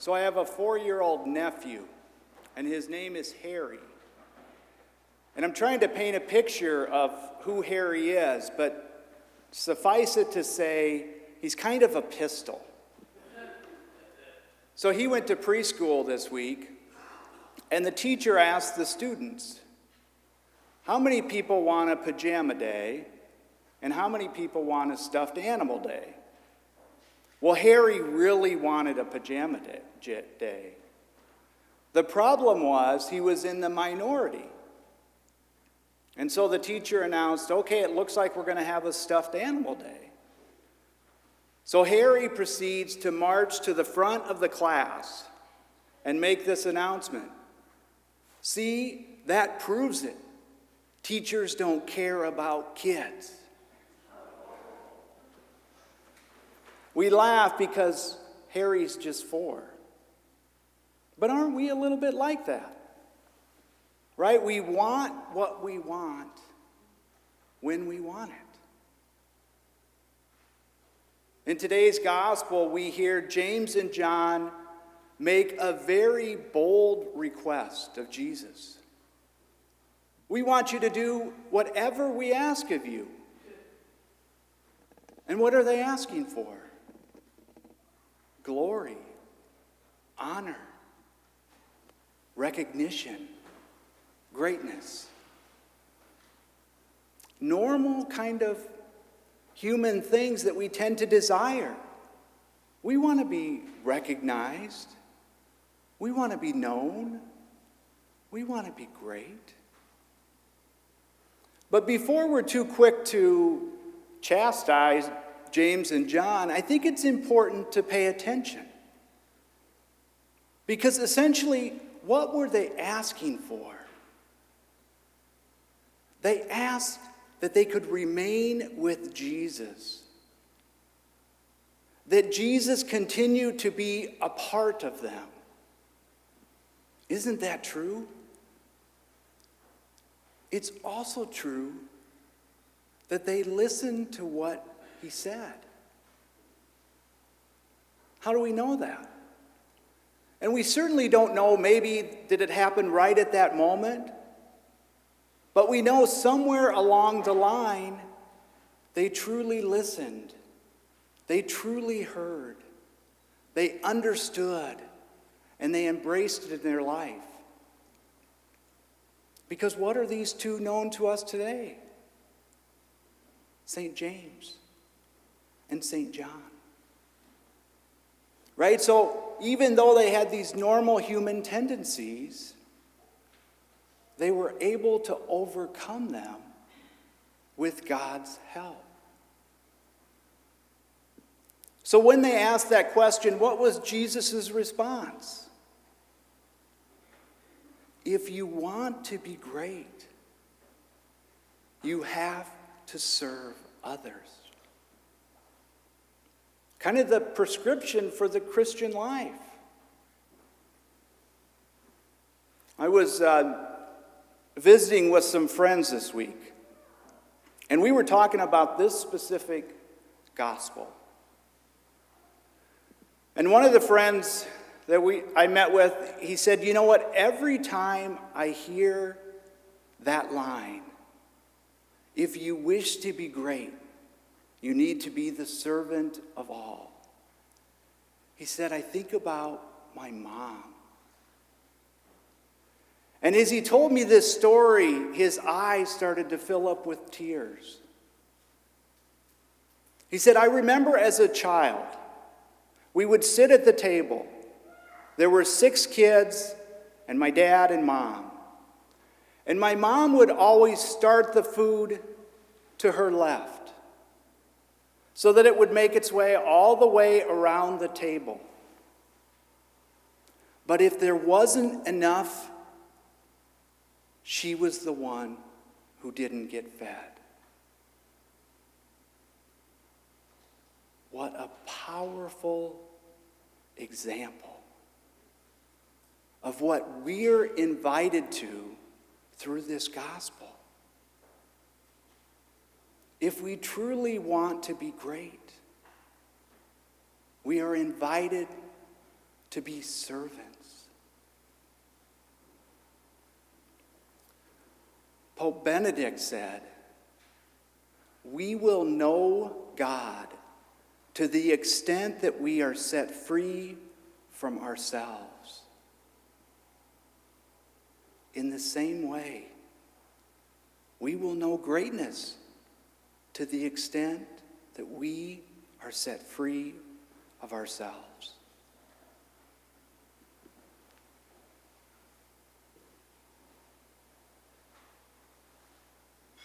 So I have a 4-year-old nephew, and his name is Harry. And I'm trying to paint a picture of who Harry is, but suffice it to say, he's kind of a pistol. So he went to preschool this week, and the teacher asked the students, how many people want a pajama day, and how many people want a stuffed animal day? Well, Harry really wanted a pajama day. The problem was he was in the minority. And so the teacher announced, okay, it looks like we're going to have a stuffed animal day. So Harry proceeds to march to the front of the class and make this announcement. See, that proves it. Teachers don't care about kids. We laugh because Harry's just 4. But aren't we a little bit like that? Right? We want what we want when we want it. In today's gospel, we hear James and John make a very bold request of Jesus. We want you to do whatever we ask of you. And what are they asking for? Glory, honor, recognition, greatness. Normal kind of human things that we tend to desire. We want to be recognized. We want to be known. We want to be great. But before we're too quick to chastise James and John, I think it's important to pay attention. Because essentially, what were they asking for? They asked that they could remain with Jesus. That Jesus continued to be a part of them. Isn't that true? It's also true that they listened to what he said. How do we know that? And we certainly don't know, maybe did it happen right at that moment? But we know somewhere along the line, they truly listened. They truly heard. They understood. And they embraced it in their life. Because what are these two known to us today? St. James and St. John. Right? So even though they had these normal human tendencies, they were able to overcome them with God's help. So when they asked that question, what was Jesus' response? If you want to be great, you have to serve others. Kind of the prescription for the Christian life. I was visiting with some friends this week, and we were talking about this specific gospel. And one of the friends that I met with, he said, you know what, every time I hear that line, if you wish to be great, you need to be the servant of all. He said, I think about my mom. And as he told me this story, his eyes started to fill up with tears. He said, I remember as a child, we would sit at the table. There were 6 kids and my dad and mom. And my mom would always start the food to her left so that it would make its way all the way around the table. But if there wasn't enough, she was the one who didn't get fed. What a powerful example of what we're invited to through this gospel. If we truly want to be great, we are invited to be servants. Pope Benedict said, "We will know God to the extent that we are set free from ourselves." In the same way, we will know greatness to the extent that we are set free of ourselves.